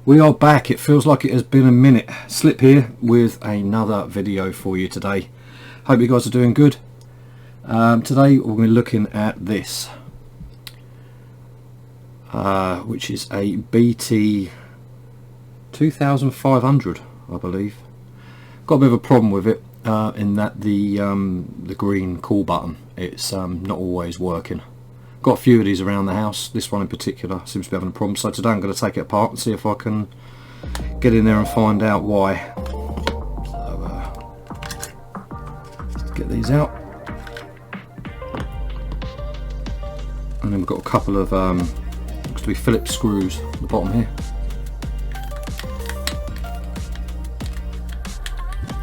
We are back. It feels like it has been a minute. Slip here with another video for you today. Hope you guys are doing good. Today we're going to be looking at this, which is a BT 2500, I believe. Got a bit of a problem with it in that the green call button, it's not always working. Got a few of these around the house. This one in particular seems to be having a problem, so today I'm going to take it apart and see if I can get in there and find out why. So get these out, and then we've got a couple of looks to be Phillips screws at the bottom here.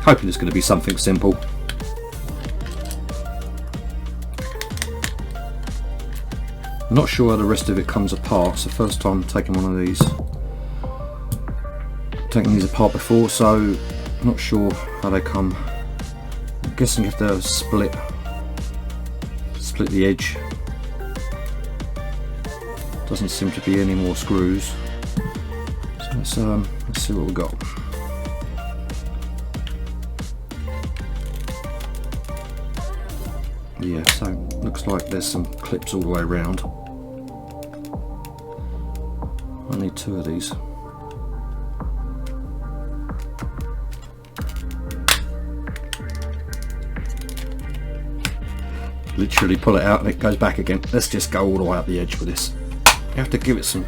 Hoping it's going to be something simple. Not sure how the rest of it comes apart. It's the first time taking one of these, taking these apart before, so not sure how they come. I'm guessing you have to split the edge. Doesn't seem to be any more screws. So let's see what we've got. Yeah, so looks like there's some clips all the way around. I need two of these. Literally pull it out and it goes back again. Let's just go all the way up the edge with this. You have to give it some,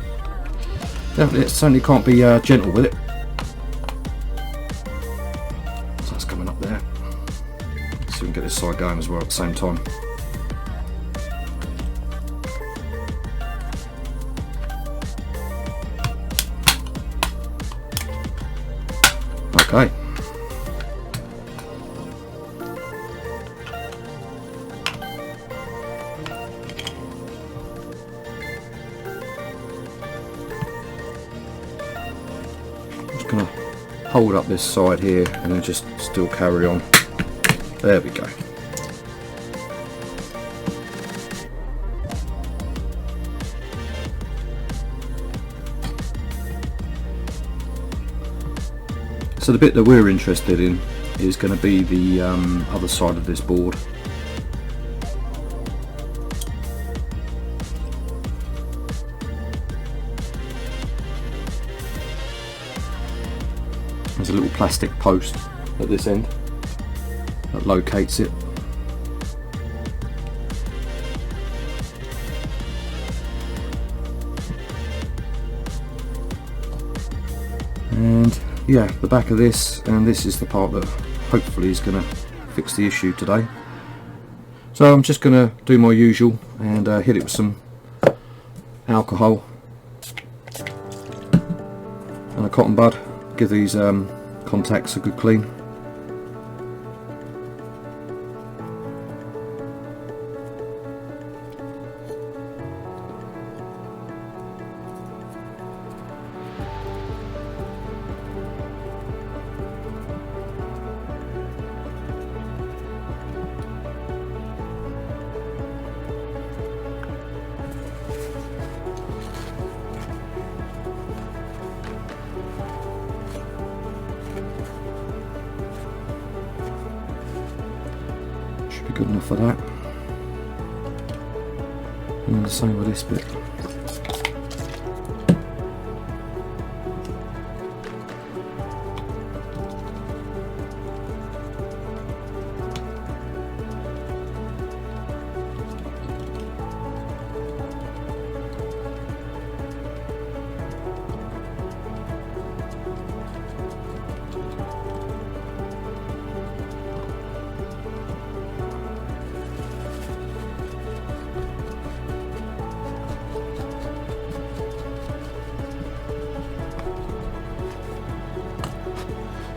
it certainly can't be gentle with it. So that's coming up there. Let's see if we can get this side going as well at the same time. Okay. I'm just going to hold up this side here and then just still carry on. There we go. So the bit that we're interested in is going to be the other side of this board. There's a little plastic post at this end that locates it. And yeah, the back of this, and this is the part that hopefully is going to fix the issue today. So I'm just going to do my usual and hit it with some alcohol and a cotton bud. Give these contacts a good clean. Good enough for that. And the same with this bit.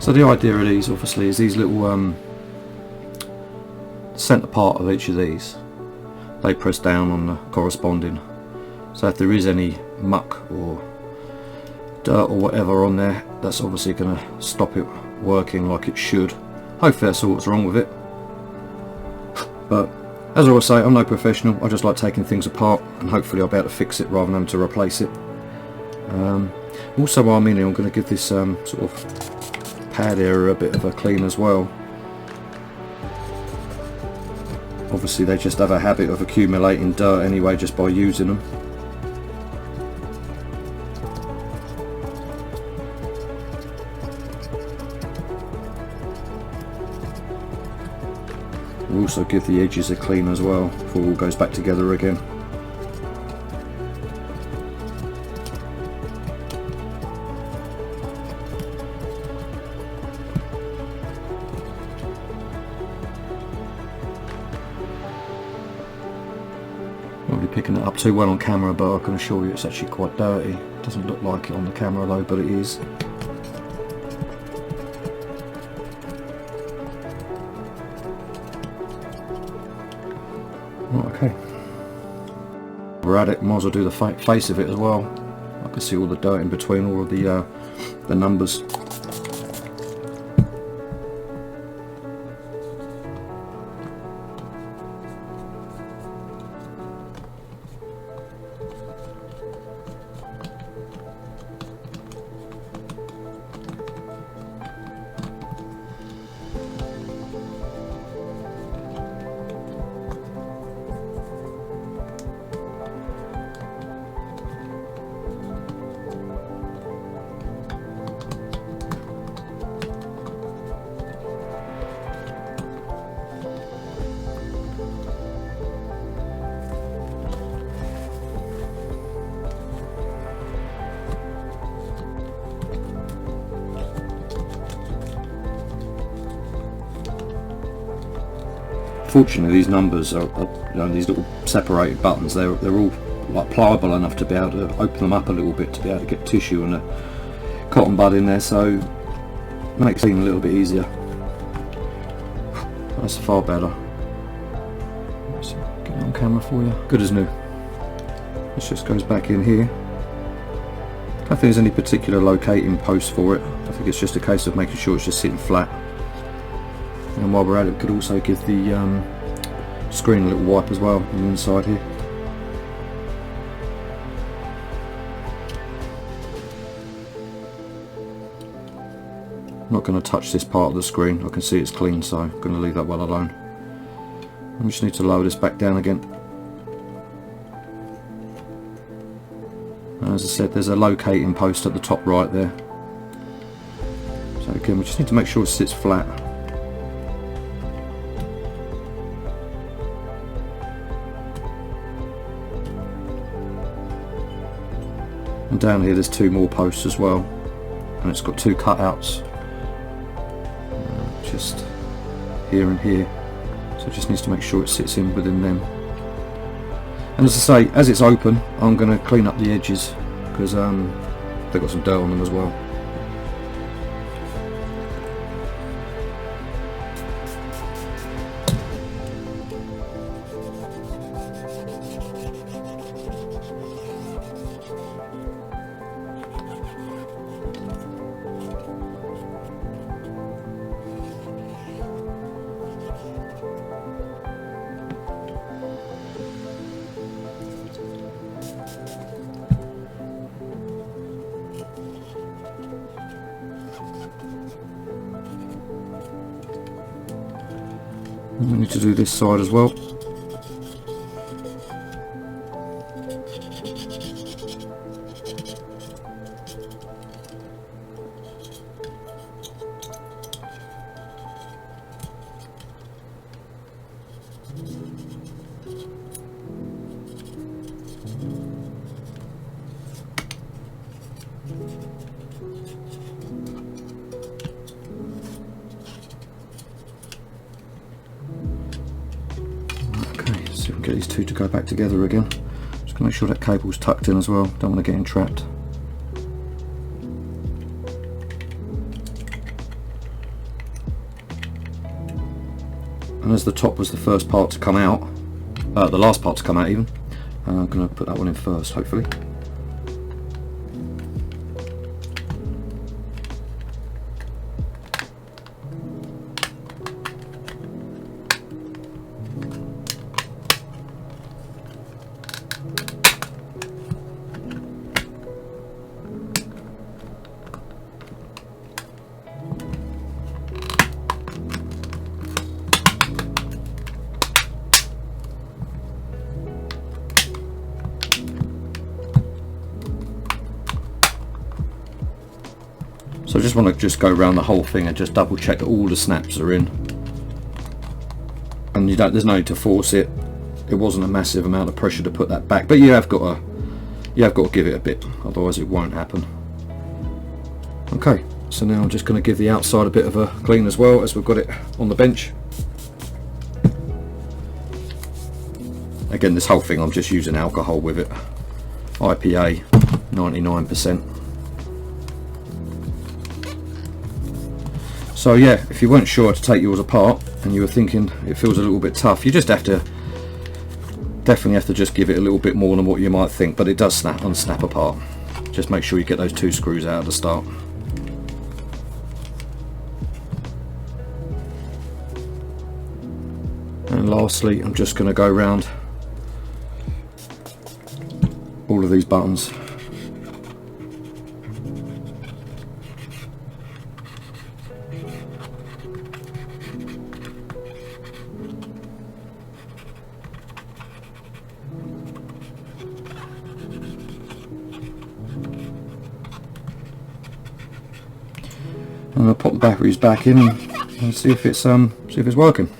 So the idea of these obviously is these little centre part of each of these, they press down on the corresponding, so if there is any muck or dirt or whatever on there, that's obviously going to stop it working like it should. Hopefully that's all that's wrong with it, but as I always say, I'm no professional. I just like taking things apart and hopefully I'll be able to fix it rather than having to replace it. Also while I'm in here, I'm going to give this sort of pad area a bit of a clean as well. Obviously they just have a habit of accumulating dirt anyway just by using them. We'll also give the edges a clean as well before it all goes back together again. Not really picking it up too well on camera, but I can assure you it's actually quite dirty. It doesn't look like it on the camera though, but it is. Okay, we're at it. Might as well do the face of it as well. I can see all the dirt in between all of the numbers. Fortunately, these numbers are you know, these little separated buttons. They're all like pliable enough to be able to open them up a little bit to be able to get tissue and a cotton bud in there, so it makes things a little bit easier. That's far better. Let's get it on camera for you. Good as new. This just goes back in here. I don't think there's any particular locating post for it. I think it's just a case of making sure it's just sitting flat. And while we're at it, we could also give the screen a little wipe as well on the inside here. I'm not going to touch this part of the screen. I can see it's clean, so I'm going to leave that well alone. I just need to lower this back down again. And as I said, there's a locating post at the top right there. So again, we just need to make sure it sits flat. And down here there's two more posts as well, and it's got two cutouts just here and here, so it just needs to make sure it sits in within them. And as I say, as it's open, I'm going to clean up the edges because they've got some dirt on them as well. And we need to do this side as well. See if we can get these two to go back together again. Just gonna make sure that cable's tucked in as well. Don't want to get entrapped. And as the top was the first part to come out, the last part to come out even, I'm gonna put that one in first, hopefully. So I just want to go around the whole thing and just double check that all the snaps are in. And there's no need to force it. It wasn't a massive amount of pressure to put that back, but you have got to give it a bit, otherwise it won't happen. Okay, so now I'm just going to give the outside a bit of a clean as well, as we've got it on the bench. Again, this whole thing I'm just using alcohol with it. IPA 99%. So yeah, if you weren't sure to take yours apart and you were thinking it feels a little bit tough, you just definitely have to just give it a little bit more than what you might think, but it does unsnap apart. Just make sure you get those 2 screws out at the start. And lastly, I'm just going to go around all of these buttons. And I'll pop the batteries back in and see if it's working.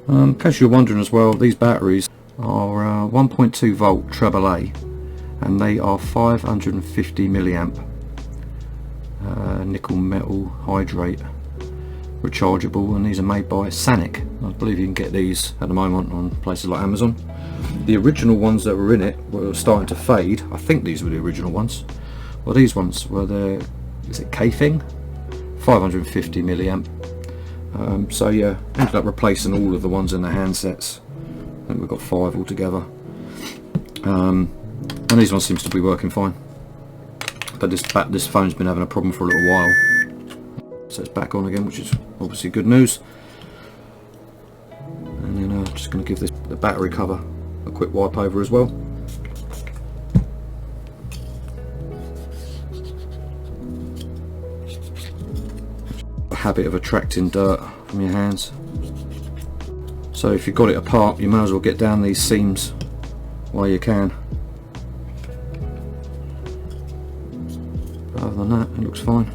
In case you're wondering as well, these batteries are 1.2 volt AAA, and they are 550 milliamp nickel metal hydrate rechargeable, and these are made by Sanic. I believe you can get these at the moment on places like Amazon. The original ones that were in it were starting to fade. I think these were the original ones. Well, these ones were is it K-Thing? 550 milliamp. So yeah, ended up replacing all of the ones in the handsets. I think we've got 5 altogether. And these ones seems to be working fine. But this phone's been having a problem for a little while. So it's back on again, which is obviously good news. And then I'm just going to give the battery cover a quick wipe over as well. A habit of attracting dirt from your hands. So if you've got it apart, you might as well get down these seams while you can. But other than that, it looks fine.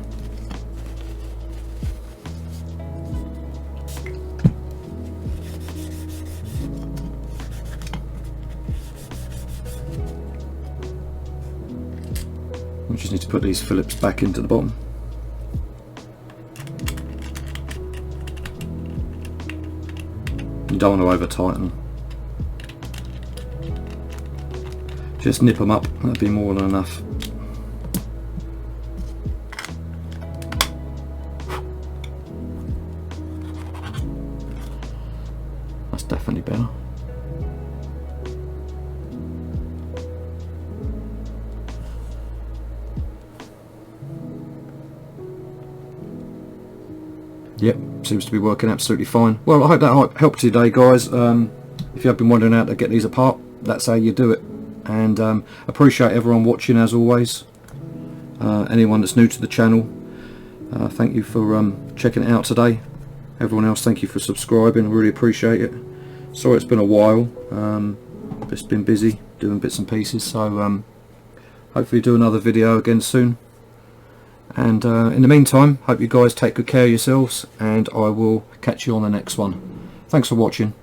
We just need to put these Phillips back into the bottom. You don't want to over tighten. Just nip them up, that'd be more than enough. That's definitely better. Yep, seems to be working absolutely fine. Well, I hope that helped today, guys. If you have been wondering how to get these apart, that's how you do it. And appreciate everyone watching as always. Anyone that's new to the channel, thank you for checking it out today. Everyone else, thank you for subscribing. I really appreciate it. Sorry it's been a while. Just been busy doing bits and pieces. So hopefully do another video again soon. And in the meantime, hope you guys take good care of yourselves, and I will catch you on the next one. Thanks for watching.